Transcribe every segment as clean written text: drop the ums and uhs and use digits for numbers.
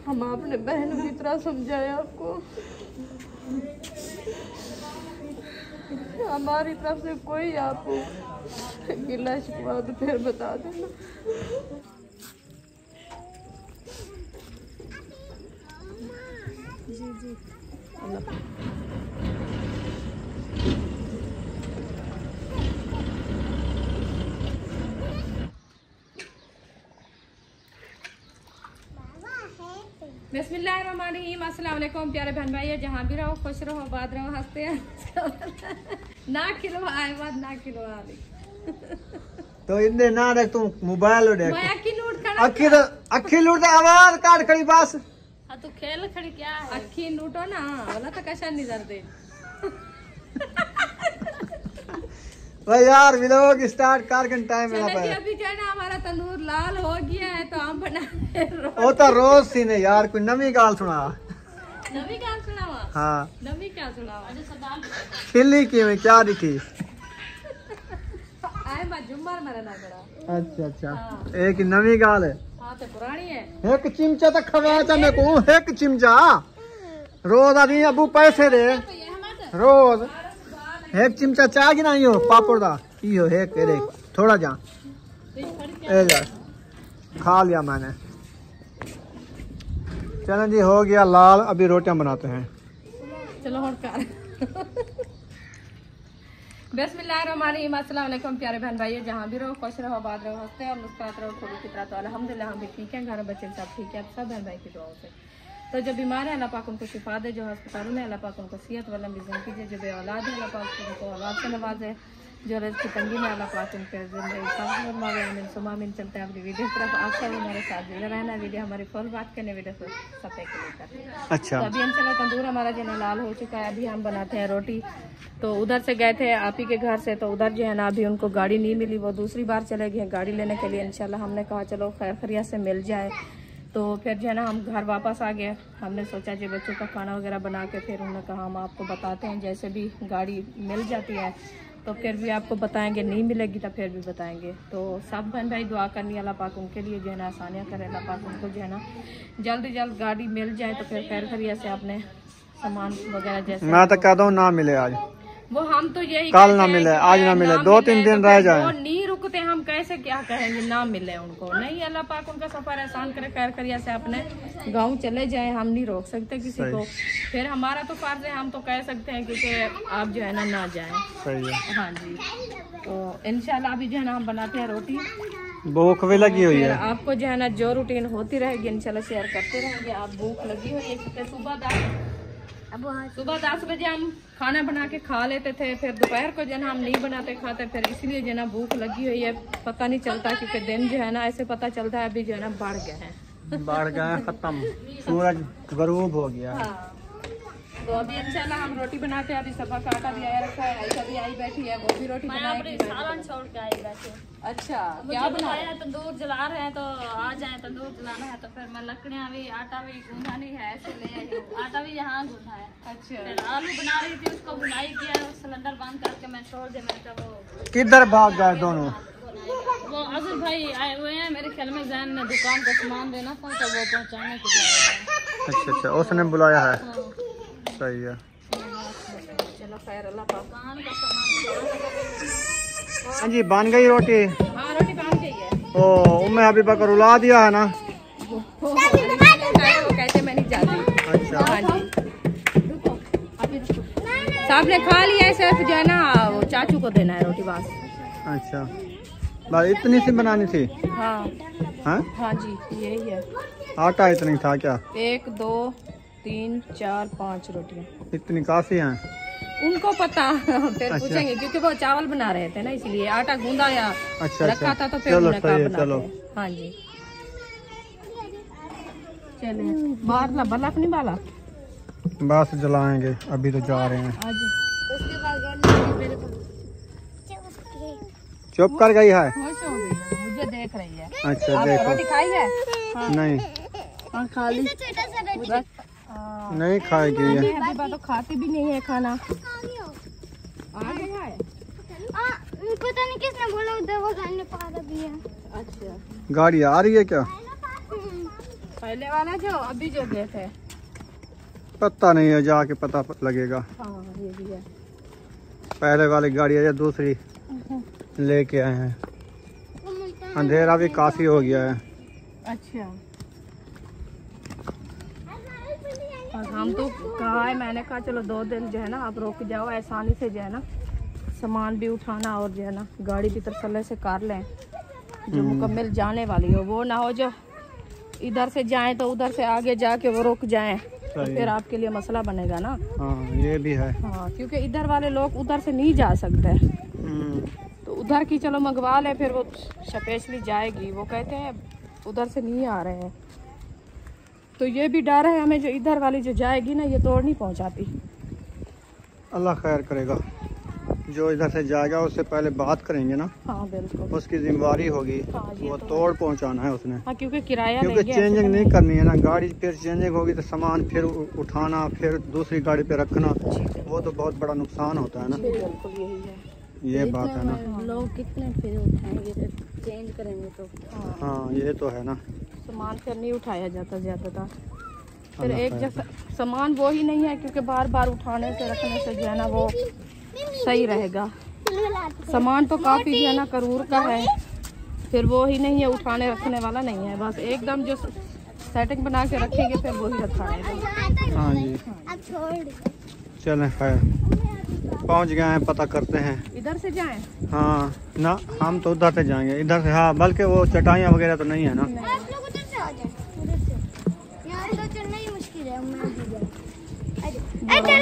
हम आपने बहनों की तरह समझाया आपको, हमारी तरफ से कोई आपको गिला शिकवा तो फिर बता देना। जी जी बिस्मिल्लाहिर्रहमानिर्रहीम। अस्सलाम वालेकुम प्यारे बहन भाई, जहाँ भी रहो खुश रहो, आबाद रहो, हंसते हैं ना खिलवा आए बात ना खिलवा तो इतने ना देख तू मोबाइल देख मैं अखी लूट आवाज काट खड़ी बस। हाँ तो खेल खड़ी क्या है अखी लूटो ना वाला तो कैसा निजर दे भाई यार व्लॉग स्टार्ट करके टाइम मिला पाया। अभी जो है ना हमारा तंदूर लाल हो गया है तो हम बना वो तो रोज सी ने यार कोई नवी गाल सुना। नवी गाल सुनावा? हाँ नवी क्या सुनावा? खिली की में क्या दिखी? आए मैं जुम्मर मेरा ना बड़ा। अच्छा अच्छा हाँ। एक नवी गाल है। हाँ तो पुरानी है। एक चिमचा तक खवा मेरे को, एक चिमचा रोज अभी अबू पैसे दे रोज एक चिमचा चाय की नहीं हो पापड़ दा यो है केरे थोड़ा जा खा लिया मैंने। चलो जी हो गया लाल, अभी रोटियां बनाते हैं। चलो और कर बिस्मिल्लाहिर्रहमानिर्रहीम। अस्सलाम वालेकुम प्यारे बहन भाई, जहाँ भी रहो खुश रहो, आबाद रहो, हंसते और मुस्कुराते रहो थोड़ी की तरह। तो अल्हम्दुलिल्लाह हम भी ठीक हैं, घर बच्चे सब ठीक है, सब बहन भाई की दुआओं से। तो जो बीमार है अल्लाह पाक उनको शिफा दे, जो अस्पतालों में अल्लाह पाक उनको सेहत वाला मिज़न कीजिए, जो बेऔलाद है अल्लाह पाक उनको औलाद से नवाजे, जो रिज़्क़ की तंगी में अल्लाह पाक उनके ज़िंदगी चलते हैं। अपनी वीडियो तरफ आपका हमारे साथ जुड़े रहना, वीडियो हमारी फुल बात करने वीडियो को सफ़े के लेकर। अच्छा तो अभी इंशाल्लाह तंदूर हमारा जो है लाल हो चुका है, अभी हम बनाते हैं रोटी। तो उधर से गए थे आप ही के घर से, तो उधर जो है ना अभी उनको गाड़ी नहीं मिली, वो दूसरी बार चले गए गाड़ी लेने के लिए। इंशाल्लाह हमने कहा चलो खैर खैरियत से मिल जाए, तो फिर जो है ना हम घर वापस आ गए। हमने सोचा जो बच्चों का खाना वगैरह बना के फिर उन्होंने कहा हम आपको बताते हैं, जैसे भी गाड़ी मिल जाती है तो फिर भी आपको बताएंगे, नहीं मिलेगी तो फिर भी बताएंगे। तो सब बहन भाई दुआ करनी अल्लाह पाक उनके लिए जो है ना आसानियाँ करे, अल्लाह पाक उनको जो है ना जल्द जल्द गाड़ी मिल जाए तो फिर खैर खैरियत से अपने सामान वगैरह जैसे मैं तो कहता हूँ ना मिले आज, वो हम तो यही कल ना मिले आज ना मिले, 2-3 दिन रह जाए। वो नहीं रुकते, हम कैसे क्या कहेंगे ना मिले उनको? नहीं, अल्लाह पाक उनका सफर आसान करे, खैर खैरियत से अपने गांव चले जाए। हम नहीं रोक सकते किसी को, फिर हमारा तो फर्ज है, हम तो कह सकते हैं कि आप जो है ना जाए। सही है हाँ जी। तो इंशाल्लाह अभी जो है ना हम बनाते हैं रोटी, भूख भी लगी हुई है। आपको जो है ना जो रूटीन होती रहेगी इंशाल्लाह शेयर करते रहेंगे। आप भूख लगी हुई है, सुबह 10 बजे हम खाना बना के खा लेते थे, फिर दोपहर को जो है हम नहीं बनाते खाते, फिर इसलिए जो है ना भूख लगी हुई है, पता नहीं चलता क्योंकि दिन जो है ना ऐसे पता चलता है अभी जो है ना बढ़ गया है, बढ़ गया खत्म, सूरज गरूब हो गया। हाँ। तो अभी इंशाल्लाह हम रोटी बनाते हैं। अभी सफा का आटा भी आया रखा है, ऐसा भी आई बैठी है, वो भी रोटी बनाएगी। सालन छोड़ के आई बैठे। अच्छा क्या बनाया? तंदूर जला रहे हैं तो आ जाए, तंदूर जलाना है तो फिर मैं लकड़ियाँ भी आटा भी गूंधा नहीं है, ऐसे ले आई हूँ, आटा भी यहाँ गूंधा है। अच्छा फिर आलू बना रही थी, उसको बुनाई किया, सिलेंडर बंद करके मैं छोड़ दिया। मैं वो किधर भाग गए दोनों? वो अजहर भाई आए हुए हैं, मेरे ख्याल में जैन ने दुकान का सामान देना था तो वो पहुँचाने के लिए। अच्छा अच्छा उसने बुलाया है, सही है। चलो खैर अल्लाह पाक। हाँ जी बन गई रोटी? हाँ रोटी बन गई है। ओ मैं अभी बकर रुला दिया है ना, वो कहते मैं नहीं जाती। अच्छा हाँ जी साहब ने खा लिया है, सिर्फ जो है ना वो चाचू को देना है रोटी बस। अच्छा बस इतनी सी बनानी थी? हाँ हाँ हाँ जी यही है। आटा इतनी था क्या? 1 2 3 4 5 रोटियाँ इतनी काफी हैं? उनको पता फिर अच्छा। पूछेंगे क्योंकि वो चावल बना रहे थे ना, इसलिए आटा गूंदा या अच्छा, रखा था तो फिर चलो उन्होंने कहा सही है, बनाते चलो। हैं। हाँ जी चलिए बाहर ना बल्ब नहीं बाला, बस जलाएंगे, अभी तो जा रहे हैं। चुप कर गई है? खुश हो गई है, मुझे देख रही है। अच्छा आपने देखो। रोटी खाई है? हाँ। नहीं हाँ खा ली। नहीं खाएगी ये। हबीबा तो खाती भी नहीं है खाना। आ गया है पता नहीं किसने बोला उधर वो गाने पारा भी है। अच्छा, गाड़ी आ रही है क्या? पहले वाला जो अभी जो गए थे, पता नहीं है, जाके पता लगेगा। हाँ ये भी है। पहले वाली गाड़ी है या दूसरी लेके आए हैं। अंधेरा भी काफी हो गया है। अच्छा, और हम तो कहा है, मैंने कहा चलो 2 दिन जो है ना आप रुक जाओ, आसानी से जो है ना सामान भी उठाना और जो है ना गाड़ी भी तरसले से कार लें जो मुकम्मल जाने वाली हो, वो ना हो जो इधर से जाएं तो उधर से आगे जाके वो रुक जाएं, तो फिर आपके लिए मसला बनेगा ना। हाँ ये भी है। हाँ, क्योंकि इधर वाले लोग उधर से नहीं जा सकते, तो उधर की चलो मंगवा ले, फिर वो स्पेशली जाएगी, वो कहते हैं उधर से नहीं आ रहे हैं, तो ये भी डर है हमें जो इधर वाली जो जाएगी ना ये तोड़ नहीं पहुंचाती। अल्लाह खैर करेगा, जो इधर से जाएगा उससे पहले बात करेंगे ना। हाँ बिल्कुल, उसकी जिम्मेवारी होगी। हाँ, वो तो तोड़ पहुंचाना है उसने। हाँ, क्योंकि किराया क्योंकि लेंगे, चेंजिंग नहीं करनी है ना गाड़ी, फिर चेंजिंग होगी तो सामान फिर उठाना, फिर दूसरी गाड़ी पे रखना, वो तो बहुत बड़ा नुकसान होता है ना। बिल्कुल यही है। ये बात है ना। लोग कितने फिर उठाएंगे तो चेंज करेंगे तो। हाँ ये तो है ना। सामान फिर नहीं उठाया जाता ज़्यादातर, फिर एक जैसा सामान वो ही नहीं है, क्योंकि बार बार उठाने से रखने से जो है ना वो सही रहेगा। सामान तो काफ़ी जो है ना करूर का है, फिर वो ही नहीं है, उठाने रखने वाला नहीं है, बस एकदम जो सेटिंग बना के रखेंगे फिर वो ही रखा है। हाँ जी, चलें खैर, पहुंच गए हैं, पता करते हैं। इधर से जाएं? हाँ ना, हम तो उधर से जाएंगे, इधर से। हाँ, बल्कि वो चटाइयाँ वगैरह तो नहीं है ना। आप लोग उधर से आ जाएं, उधर से। यहाँ तो चलना ही मुश्किल है।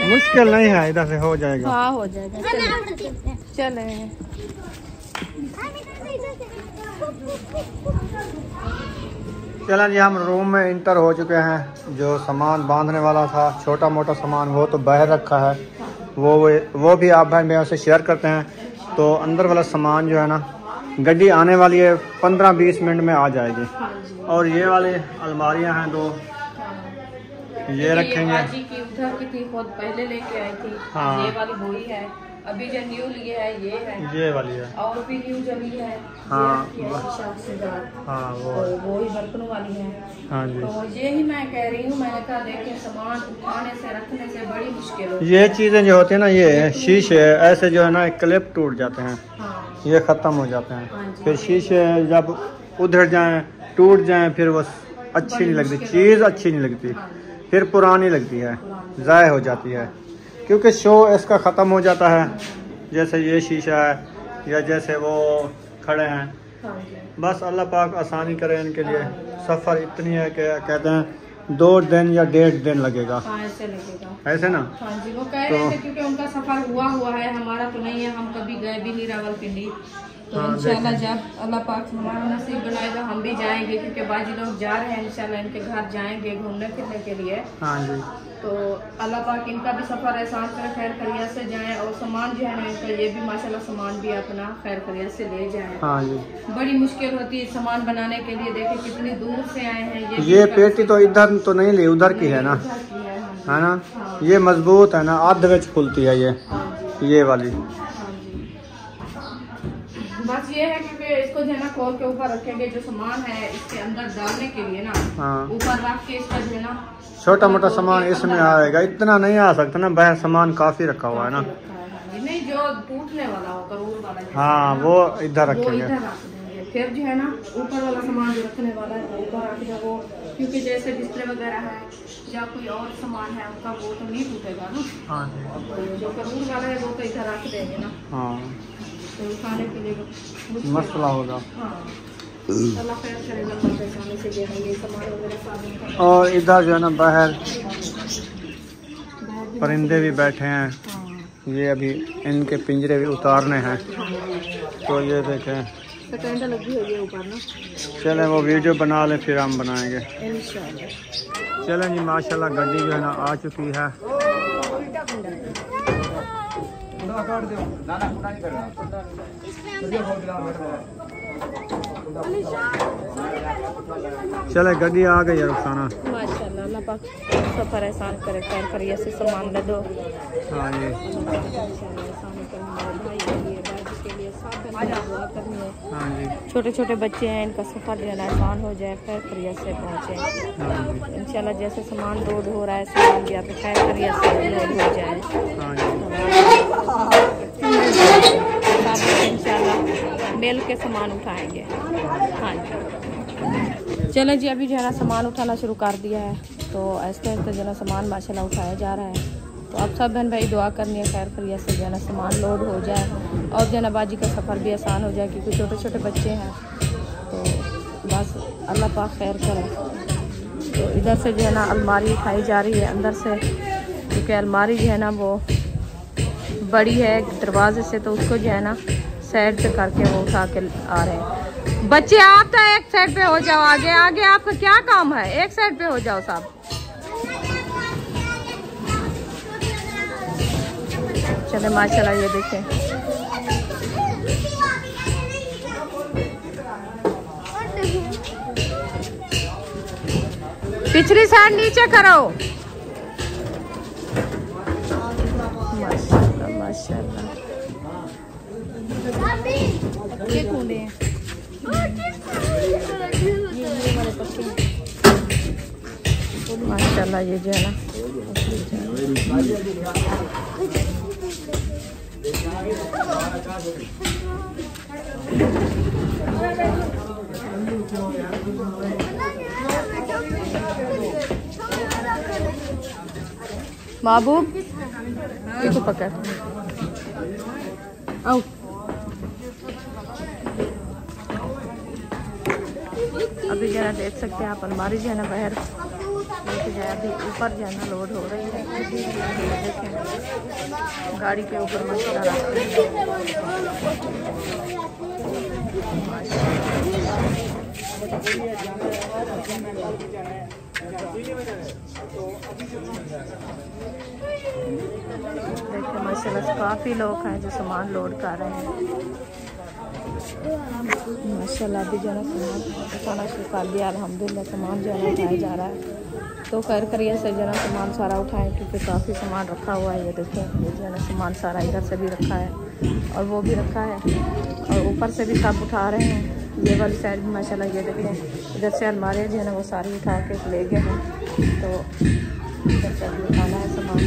मुश्किल नहीं है, इधर से हो जाएगा। हाँ हो जाएगा, चले। चलें जी, हम रूम में इंटर हो चुके हैं। जो सामान बांधने वाला था, छोटा मोटा सामान, वो तो बाहर रखा है, वो भी आप भाई मेरे से शेयर करते हैं। तो अंदर वाला सामान जो है ना, गाड़ी आने वाली है, 15-20 मिनट में आ जाएगी। और ये वाली अलमारियां हैं 2, ये रखेंगे। बाजी की उधर की थी, बहुत पहले लेके आई थी। हाँ। ये वाली वही है, अभी जो न्यू लिए है ये है, ये वाली है। और भी न्यू जो ली है। हाँ, ये हाँ वो ही बर्तनों वाली है। हाँ जी, तो ये ही मैं कह रही हूँ, मैंने कहा देखें सामान उठाने से रखने से बड़ी मुश्किल हो। ये चीज़ें जो होती है ना, ये शीशे ऐसे जो है ना क्लिप टूट जाते हैं, हाँ, ये ख़त्म हो जाते हैं। हाँ जी। फिर शीशे जब उधर जाएं, टूट जाएं, फिर वो अच्छी नहीं लगती, चीज़ अच्छी नहीं लगती, फिर पुरानी लगती है, ज़ाय हो जाती है, क्योंकि शो इसका ख़त्म हो जाता है। जैसे ये शीशा है, या जैसे वो खड़े हैं, हाँ जी। बस अल्लाह पाक आसानी करे इनके लिए। सफ़र इतनी है कि कहते हैं 2 दिन या 1.5 दिन लगेगा, हाँ ऐसे लगेगा, ऐसे ना। हाँ जी। वो कह रहे थे क्योंकि उनका सफर हुआ है, हमारा तो नहीं है, हम कभी गए भी नहीं रावलपिंडी। तो हाँ, इंशाल्लाह जब अल्लाह पाक हमारा नसीब बनाएगा हम भी जाएंगे, क्योंकि बाजी लोग जा रहे हैं इंशाल्लाह, इनके घर जाएंगे घूमने फिरने के लिए। हाँ जी, तो अल्लाह पाक इनका भी सफ़र एहसान करे, खैर खैरियत से जाएं, और सामान जो है ना इनका ये भी माशाल्लाह सामान भी अपना खैर खैरियत से ले जाएं। हाँ जी। बड़ी मुश्किल होती है सामान बनाने के लिए, देखिए कितनी दूर से आए हैं। ये पेटी तो इधर तो नहीं ली, उधर की है ना, है ना। ये मजबूत है ना, आध विच खुलती है ये वाली। बस ये है क्योंकि इसको जो है ना खोल के ऊपर रखेंगे, जो सामान है इसके अंदर डालने के लिए ना, हाँ, ऊपर रख के इसका जो है ना छोटा मोटा सामान इसमें आएगा, इतना नहीं आ सकता ना, बाहर सामान काफी रखा हुआ है ना। नहीं, जो टूटने वाला हो करूर वाला, हाँ वो इधर वो रखेंगे। इधर रख देंगे, फिर जो है ना ऊपर वाला सामान जो रखने वाला है ऊपर रख दे वो, क्योंकि जैसे बिस्तर वगैरह है या कोई और सामान है उनका वो तो नहीं टूटेगा ना। हाँ जो करूर वाला है वो तो इधर रख देंगे ना, हाँ, तो उठाने के लिए मसला होगा। हाँ, अल्लाह खैर करेगा, परेशानी से जो है ये सामान वगैरह साबित कर। और इधर जो है ना बाहर परिंदे भी बैठे हैं, ये अभी इनके पिंजरे भी उतारने हैं। तो ये देखें, सेकंड लगी हुई है ऊपर ना। चलें वो वीडियो बना लें, फिर हम बनाएंगे इंशाल्लाह। चलें जी, माशाल्लाह गाड़ी जो है ना आ चुकी है। चले गाड़ी आ गई है रुखसाना। माशाल्लाह, अल्लाह पाक सफर एहसान करे, खैर खैरियत से सामान ले दो। हाँ जी, एहसान करे हमारे भाई के लिए, के लिए सब दुआ करनी है। हाँ जी, छोटे छोटे बच्चे हैं, इनका सफ़र जो है ना आसान हो जाए, खैर खैरियत से पहुँचे इंशाल्लाह। जैसे सामान लोड हो रहा है, सामान भी आप खैर खैरियत से लोड हो जाए इंशाल्लाह। मिल के सामान उठाएंगे। हाँ जी, चलें जी, अभी जो है ना सामान उठाना शुरू कर दिया है, तो ऐसे ऐसे जो है ना सामान माशाल्लाह उठाया जा रहा है। तो आप सब बहन भाई दुआ करनी है खैर खैरियत से जो है ना सामान लोड हो जाए और जो है ना बाजी का सफ़र भी आसान हो जाए, क्योंकि छोटे छोटे बच्चे हैं। तो बस अल्लाह पाक खैर करे। तो इधर से जो है ना अलमारी उठाई जा रही है अंदर से, क्योंकि अलमारी जो है ना वो बड़ी है दरवाजे से, तो उसको जो है ना साइड पे करके वो उठा के आ रहे हैं। बच्चे आप तो एक साइड पे हो जाओ, आगे आगे आपका क्या काम है, एक साइड पे हो जाओ साहब। चले माशाल्लाह, ये देखें पिछली साइड नीचे करो। माशाल्लाह माशाल्लाह, ये कूदे हैं माशाल्लाह। ये जो है ना महबूब इसको पकड़ आओ। अभी जो है देख सकते हैं आप अलमारी जो है ना बाहर लेके जाए, अभी ऊपर जो है ना लोड हो रही है। देखें गाड़ी के ऊपर मसाला रखते हैं। देखिए माशाल्लाह काफ़ी लोग हैं जो सामान लोड कर रहे हैं माशाल्लाह। अभी जो है ना सामान उठाना शुरू कर दिया अल्हम्दुलिल्लाह। सामान जो है ना उठाया जा रहा है, तो खैर करिए से जो है ना सामान सारा उठाएं, क्योंकि काफ़ी सामान रखा हुआ है। ये देखिए ये जो है ना सामान सारा इधर से भी रखा है और वो भी रखा है, और ऊपर से भी सब उठा रहे हैं। ये वाली साइड भी माशाल्लाह, ये देखें इधर से अलमारियाँ जो है ना वो सारी उठा के ले गए हैं। तो इधर से भी उठाना है सामान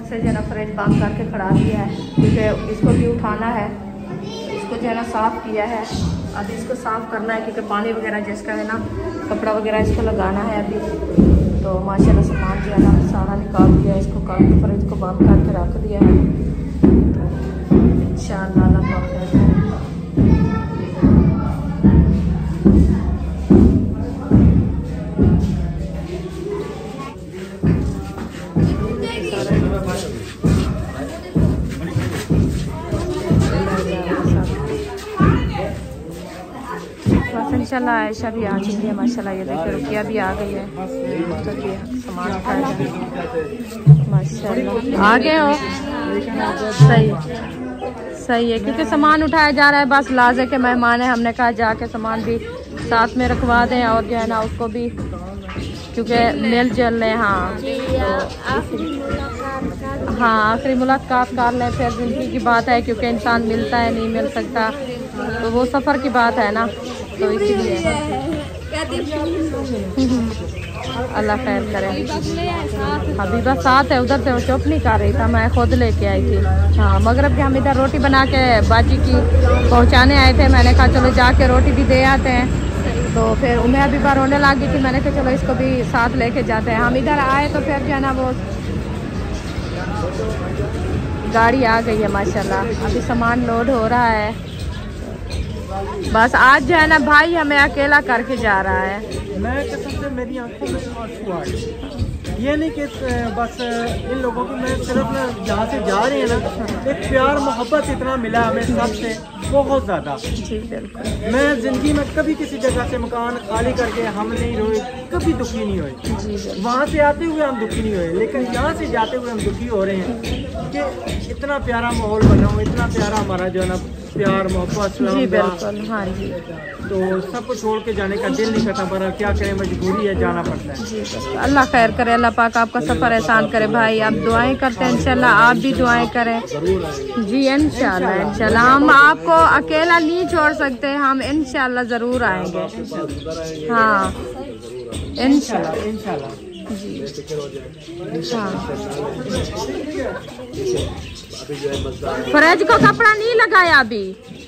से जो है ना फ्रिज बंद करके खड़ा दिया है, क्योंकि इसको भी उठाना है। इसको जो है ना साफ़ किया है, अब इसको साफ़ करना है, क्योंकि पानी वगैरह जिसका है ना कपड़ा वगैरह इसको लगाना है अभी। तो माशाल्लाह सामान जो है ना सारा निकाल दिया, इसको काट के फ्रिज को बंद करके रख दिया है। इंशाअल्लाह अल्लाह पाक खैर करे। इंशाल्लाह आयशा भी आ चुकी है माशाल्लाह। ये देखिए रुकिया भी आ गई है, तो ये सामान उठाया माशाल्लाह। आ गए हो, सही सही है, क्योंकि सामान उठाया जा रहा है। बस लाजे के मेहमान है, हमने कहा जाके सामान भी साथ में रखवा दें और जो है ना उसको भी, क्योंकि मिल जुल लें। हाँ हाँ आखिरी मुलाकात कर लें, फिर जिंदगी की बात है, क्योंकि इंसान मिलता है नहीं मिल सकता, तो वो सफ़र की बात है ना, तो इसीलिए अल्लाह खैर करे। हबीबा साथ है, उधर से वो चुप नहीं कर रही था, मैं खुद लेके आई थी। हाँ मगरब के हम इधर रोटी बना के बाजी की पहुंचाने आए थे, मैंने कहा चलो जाके रोटी भी दे आते हैं। तो फिर उन्हें हबीबा रोने लगी थी, मैंने कहा चलो इसको भी साथ लेके जाते हैं। हम इधर आए तो फिर जो है ना वो गाड़ी आ गई है माशाल्लाह, अभी सामान लोड हो रहा है। बस आज जो है ना भाई हमें अकेला करके जा रहा है। मैं कसम से मेरी आंखों में आंसू आ गए। ये नहीं कि बस इन लोगों की, मैं सिर्फ जहाँ से जा रहे हैं ना, एक प्यार मोहब्बत इतना मिला हमें सबसे, बहुत ज़्यादा। मैं ज़िंदगी में कभी किसी जगह से मकान खाली करके हम नहीं रोए, कभी दुखी नहीं हुए। वहाँ से आते हुए हम दुखी नहीं हुए, लेकिन यहाँ से जाते हुए हम दुखी हो रहे हैं कि इतना प्यारा माहौल बना हो, इतना प्यारा हमारा जो है ना प्यार मोहब्बत जी बिल्कुल, हाँ जी तो सबको छोड़ के जाने का दिल नहीं करता, पर क्या करें, मजबूरी है, जाना पड़ता है। जी बिल्कुल। अल्लाह खैर करे, अल्लाह पाक आपका सफ़र एहसान करे भाई। आप दुआएं करते हैं, इंशाल्लाह आप भी दुआएं करें जी। इंशाल्लाह इंशाल्लाह हम आपको अकेला नहीं छोड़ सकते, हम इंशाल्लाह ज़रूर आएंगे। हाँ इंशाल्लाह इंशाल्लाह जी। हाँ फ्रिज को कपड़ा नहीं लगाया अभी,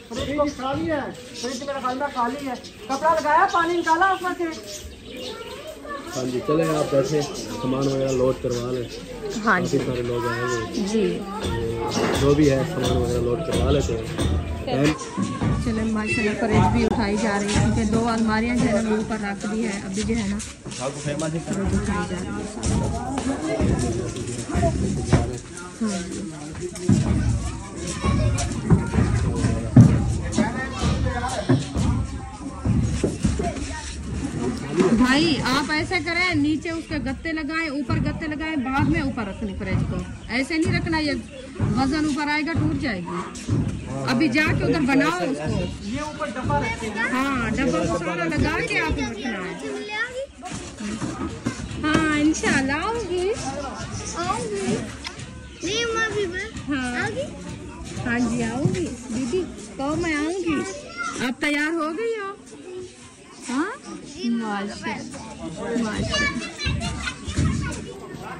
खाली है, फ्रिज मेरा खाली है, कपड़ा लगाया, पानी निकाला उसमें से। हाँ जी चले आप बैठे, सामान वगैरह लोड करवा लें। हाँ जी सारे लोग आएंगे जी, जो भी है सामान वगैरह लोड करवा लेते हैं। चले माशाल्लाह फ्रिज भी उठाई जा रही है, क्योंकि 2 अलमारियां जो है ना ऊपर रख दी है, अभी जो है ना फ्रिज उठाई जा रही है। हाँ जी भाई आप ऐसे करें, नीचे उसके गत्ते लगाएं, ऊपर गत्ते लगाएं, बाद में ऊपर रखनी फ्रिज को। ऐसे नहीं रखना, ये वजन ऊपर आएगा, टूट जाएगी। अभी जाके उधर बनाओ उसको। ये ऊपर डब्बा रखते हैं। हाँ डब्बा को सारा लगा के आप रखना है। हाँ इंशाल्लाह आऊंगी। नहीं माँ भी मैं हाँ आऊंगी। हाँ जी आऊंगी दीदी, कहो मैं आऊंगी। आप तैयार हो गई हो? हाँ माशाल्लाह।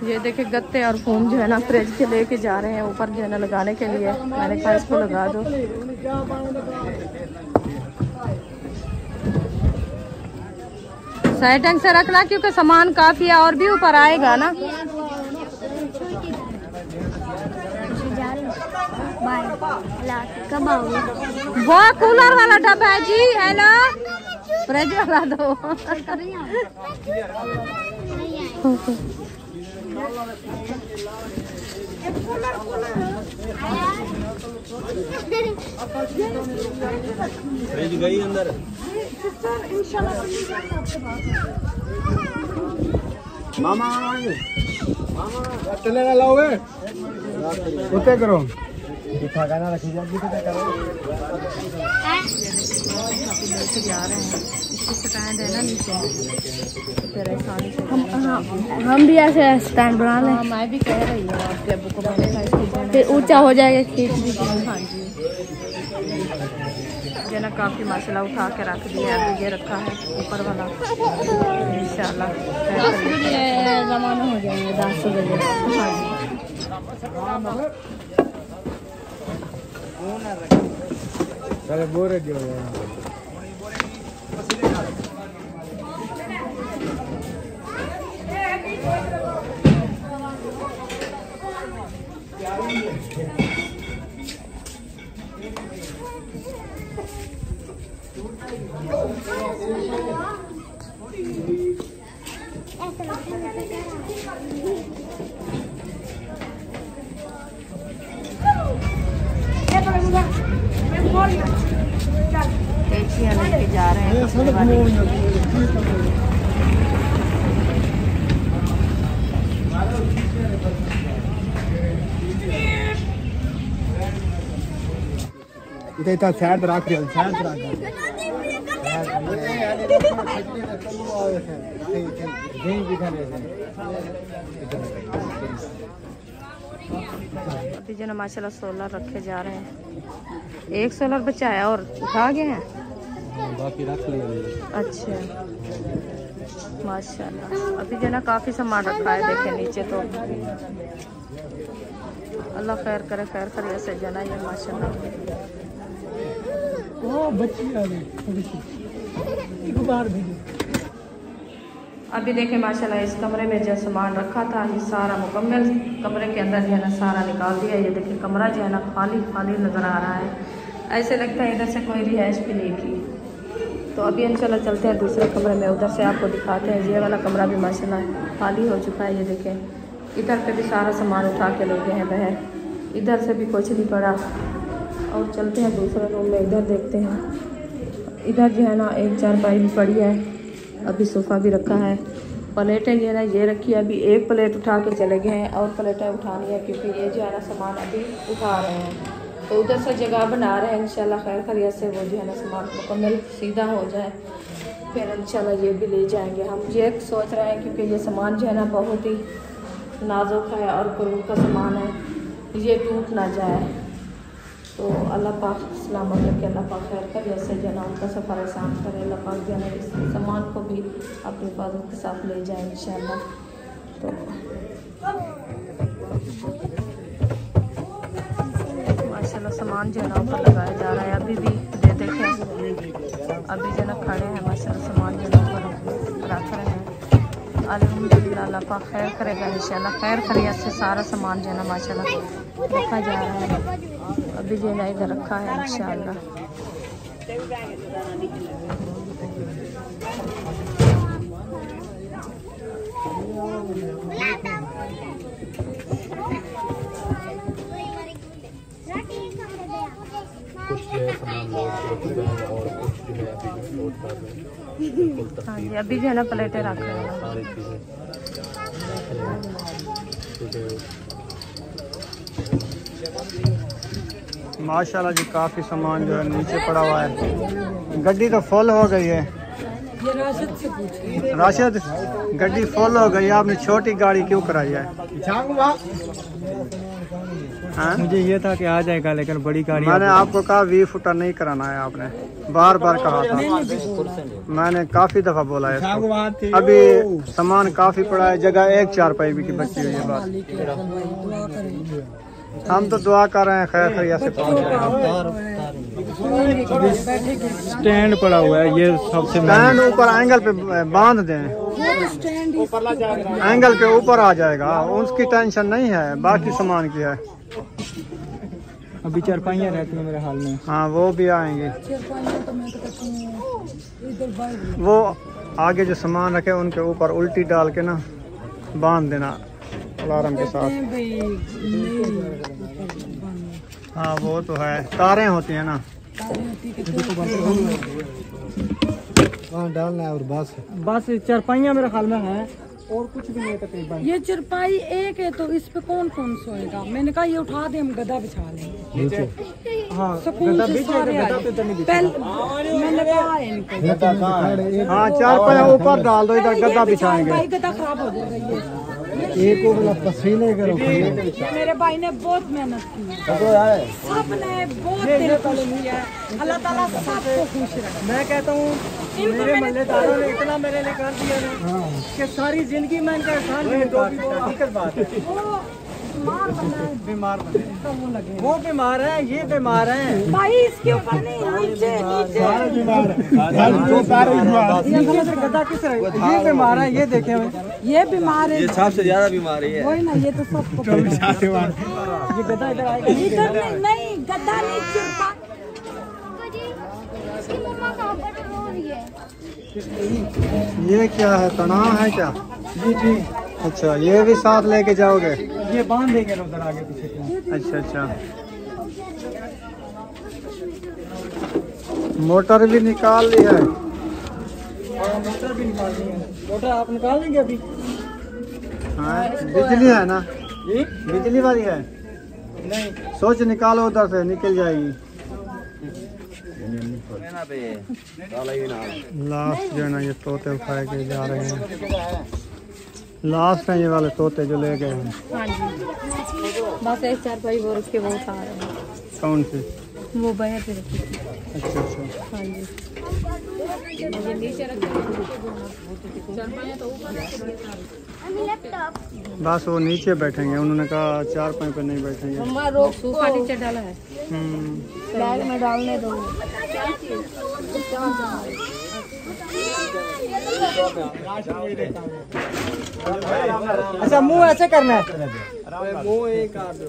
ये देखे गत्ते और फोम जो है ना फ्रिज के लेके जा रहे हैं ऊपर जो है ना लगाने के लिए। मैंने कहा इसको लगा दो। सही ढंग से रखना, क्योंकि सामान काफी है और भी ऊपर आएगा ना। कब आओगे? वो कूलर वाला डब्बा है जी। हेलो फ्रिज वाला दो। फ्रिज गई अंदर। मामा चलेगा लाओगे उते करो दिखा गाना रखी जाएगी तो करो। लेके जा रहे हैं, इसकी स्टैंड है ना नीचे, फिर आसानी से हम भी ऐसे स्टैंड बना लें। हाँ मैं भी कह रही हूँ आपके अब्बू को, मैंने कहा इसकी फिर ऊंचा हो जाएगा खेत भी। हाँ जी जो ना काफ़ी माशाल्लाह उठा के रख दिया। अभी ये रखा है ऊपर वाला, इंशाल्लाह 10 बजे रवाना हो जाएंगे। 10 बजे। हाँ जी अरे बोरे जो है लेके जा रहे हैं कपड़े वाले। इतना सैड रख रहे हैं, सैड रख अभी जो ना माशाल्लाह सोलर रखे जा रहे हैं। एक सोलर बचा है और उठा गए हैं। बाकी रख लिया। अच्छा माशाल्लाह। अभी जो ना काफ़ी सामान रखा है, देखे नीचे तो। अल्लाह खैर करे, खैर खैरियत से जना ये माशाल्लाह। ओ बच्ची आ गई थोड़ी सी गुबार भी। अभी देखें माशाल्लाह इस कमरे में जो सामान रखा था ये सारा मुकम्मल कमरे के अंदर जो है ना सारा निकाल दिया। ये देखिए कमरा जो है ना खाली खाली नज़र आ रहा है, ऐसे लगता है इधर से कोई रिहाइश भी नहीं की। तो अभी इंशाल्लाह चलते हैं दूसरे कमरे में, उधर से आपको दिखाते हैं। ये वाला कमरा भी माशाल्लाह खाली हो चुका है। ये देखें इधर पे भी सारा सामान उठा के ले गए हैं बाहर, इधर से भी कुछ नहीं पड़ा। और चलते हैं दूसरे रूम में, इधर देखते हैं। इधर जो है ना एक चारपाई भी पड़ी है, अभी सोफ़ा भी रखा है। प्लेटें जो है ना ये रखी है, अभी एक प्लेट उठा के चले गए हैं और प्लेटें उठानी है, क्योंकि ये जो है ना सामान अभी उठा रहे हैं। तो उधर से जगह बना रहे हैं इंशाल्लाह खैर खैरियत से वो जो है ना सामान मुकम्मल सीधा हो जाए फिर इंशाल्लाह ये भी ले जाएंगे हम। ये सोच रहे हैं क्योंकि ये सामान जो है ना बहुत ही नाजुक है और कुरूम का सामान है, ये टूट ना जाए। तो अल्लाह पाक सलामत रखे, अल्लाह पाक खैर खैरियत से जो है ना उनका सफ़र आसान करे, अल्लाह पाक जो है ना इस सामान को भी अपनी हिफाजत के साथ ले जाए इंशाल्लाह। तो माशाल्लाह सामान जो है ना ऊपर लगाया जा रहा है। अभी भी ये देखें, अभी जो है ना खड़े हैं माशाल्लाह, सामान जो है ऊपर रख रहे हैं। अल्हम्दुलिल्लाह अल्लाह पाक खैर करेगा इंशाल्लाह। खैर खैरियत से सारा सामान जो है ना माशाल्लाह रखा जा रहा है। अभी जो है ना इधर रखा है इंशाल्लाह। कुछ जो है सामान लोड हो चुका है और कुछ जो है अभी लोड कर रहे हैं। हाँ जी, अभी जो है ना प्लेटें रख रहे हैं सारी चीज़ें माशाल्लाह जी काफ़ी सामान जो है नीचे पड़ा हुआ है। गड्डी तो फुल हो गई है। राशिद गड्डी फुल हो गई है, आपने छोटी गाड़ी क्यों कराई है? हाँ? मुझे ये था कि आ जाएगा लेकिन बड़ी गाड़ी मैंने आपको कहा 20 फुटा नहीं कराना है, आपने बार बार कहा था। मैंने काफी दफा बोला है इसको। अभी सामान काफी पड़ा है, जगह एक चारपाई भी की बची हुई है बस। हम तो दुआ कर रहे हैं खैर खैरियत से पहुंच जाए। स्टैंड पड़ा हुआ है, ये सबसे स्टैंड ऊपर एंगल पे बांध दें, एंगल के ऊपर आ जाएगा, उसकी टेंशन नहीं है, बाकी सामान की है। अभी चारपाइयाँ रहती हैं मेरे हाल में। हाँ वो भी आएंगे। वो आगे जो सामान रखे उनके ऊपर उल्टी डाल के ना बांध देना अलार्म के साथ। हाँ वो तो है, तारें होती हैं ना डालना है और बस चारपाइयाँ मेरे ख्याल में हैं और कुछ भी नहीं तकरीबन। ये चारपाई एक है तो इस पे कौन कौन सोएगा? मैंने कहा ये उठा दे, हम गदा बिछा लेंगे। हाँ सुकून से सारे आ जाए। पहले मैंने कहा है इनको, हाँ चारपाई ऊपर डाल दो, इधर गद्दा बिछाएंगे। भाई गदा खराब हो जाएगा। एक को बोला पसीने करो। ये मेरे भाई ने बहुत मेहनत की है, सबने बहुत दिल खुश किया है। अल्लाह ताला सबको खुश रखे। मैं कहता हूँ मेरे मल्लेदारों ने इतना मेरे लिए कर दिया ना कि सारी जिंदगी में इनका एहसान नहीं उतार सकता। हकीकत बात है। वो बीमार बना है, बीमार बने, वो बीमार है, ये बीमार है भाई इसके ऊपर नहीं, नीचे नीचे नीचे गदा किस रहे? ये बीमार है, ये देखे हुए, ये बीमार है, ये सबसे ज्यादा बीमारी है। वही ना, ये तो सबको ये गदा इधर आएगा। इधर नहीं, गद्दा नीचे। इसकी मम्मा कहाँ पर रो रही है? ये क्या है, तनाव है क्या? जी जी, अच्छा ये भी साथ लेके जाओगे? ये बांध देंगे ना उधर आगे पीछे। अच्छा अच्छा, मोटर भी निकाल ली है। मोटर भी निकाल देंगे। मोटर आप निकाल देंगे अभी? हाँ बिजली है ना, जी बिजली वाली है। नहीं, सोच निकालो, उधर से निकल जाएगी। लास्ट जो है ना ये तोते उठाए के जा रहे हैं। लास्ट है ये वाले तोते जो ले गए हैं। हाँ जी, बस एक चारपाई वो रख के वो उठा रहे हैं। कौन सी? वो बाहर पे रखी थी। अच्छा अच्छा, हाँ जी, ये नीचे रखे चारपाइयाँ तो ऊपर रख के लैपटॉप बस वो नीचे बैठेंगे, उन्होंने कहा चारपाई पे नहीं बैठेंगे। मम्मा रोक, सोफा नीचे डाला है, बैग में डालने दो। अच्छा मुंह ऐसे करना है, मुंह एक काट दो।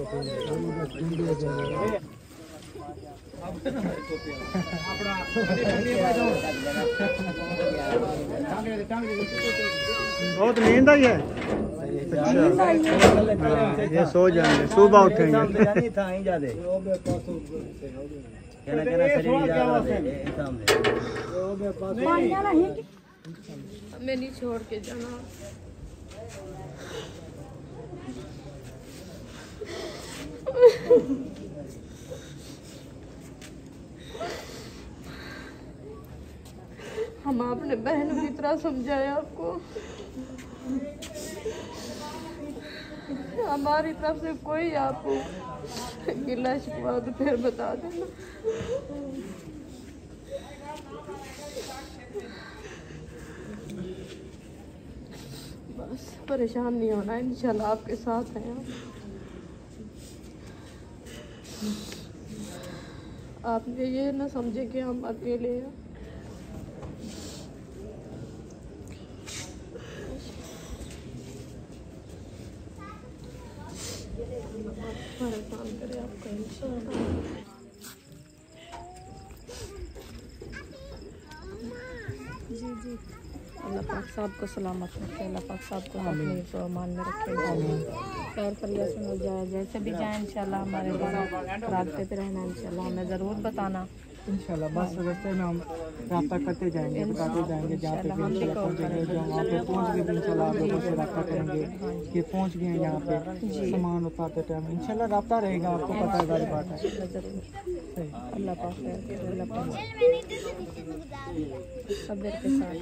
बहुत नींद आई है। अच्छा हाँ, ये सो जाएंगे, सुबह उठेंगे। मैं नहीं छोड़ के जाना। अपने बहनों की तरह समझाया आपको। हमारी तरफ से कोई आपको गिला शिकवा तो फिर बता देना। बस परेशान नहीं होना, इंशाल्लाह आपके साथ हैं हम। आप ये ना समझे कि हम अकेले हैं। परेशान करे आपका इंशाल्लाह। जी जी, अल्लाह पाक साहब को सलामत रखे, अल्लाह पाक साहब को अपने मान में रखे, खैर खैरियत से मिल जाए। जैसे भी जाए इंशाल्लाह हमारे रास्ते पे रहना, इंशाल्लाह हमें ज़रूर बताना। इंशाल्लाह बस रास्ते में हम रास्ता करते जाएंगे, बताते जाएंगे जहाँ पे इंशाल्लाह पहुँचेंगे। जो वहाँ पे पहुँच गए इंशाल्लाह आप लोगों से रास्ता करेंगे कि पहुँच गए हैं यहाँ पे। सामान उठाते टाइम इंशाल्लाह रास्ता रहेगा, आपको पता है गाड़ी बात है। सही, अल्लाह पाक खैर, अल्लाह पाक सब्र के साथ।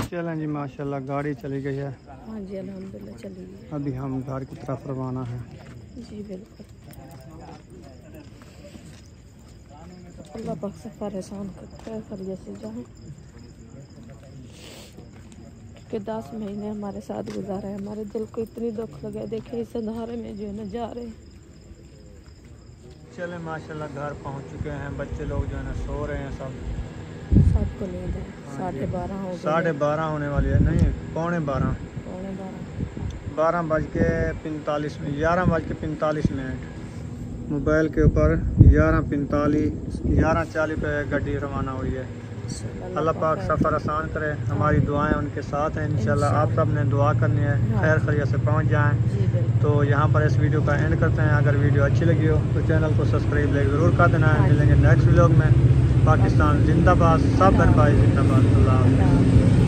चलें जी, माशाल्लाह गाड़ी चली गई है। हाँ जी अल्हम्दुलिल्लाह चली गई। अभी हम घर की तरफ रवाना है। जी बिल्कुल, अल्लाह पाक से परेशान करते खैरियत से जाए कि 10 महीने हमारे साथ गुजारे, हमारे दिल को इतनी दुख लगे। देखे इस अंधारे में जो है ना जा रहे। चले माशाल्लाह घर पहुंच चुके हैं। बच्चे लोग जो है ना सो रहे हैं सब। सबको नींद है। 12:30 हो गए। 12:30 होने वाली है, नहीं 11:45। 11:45। 12:45 में 11:45 मोबाइल के ऊपर 11:40 पे गाड़ी रवाना हुई है। अल्लाह पाक सफ़र आसान करे, हमारी दुआएं उनके साथ हैं इंशाल्लाह। आप सब ने दुआ करनी है, खैर खैरियत से पहुंच जाएं। तो यहाँ पर इस वीडियो का एंड करते हैं। अगर वीडियो अच्छी लगी हो तो चैनल को सब्सक्राइब ज़रूर कर देना है। मिलेंगे नेक्स्ट व्लॉग में। पाकिस्तान जिंदाबाद, सब बहन भाई जिंदाबाद। अल्लाह हाफ़िज़।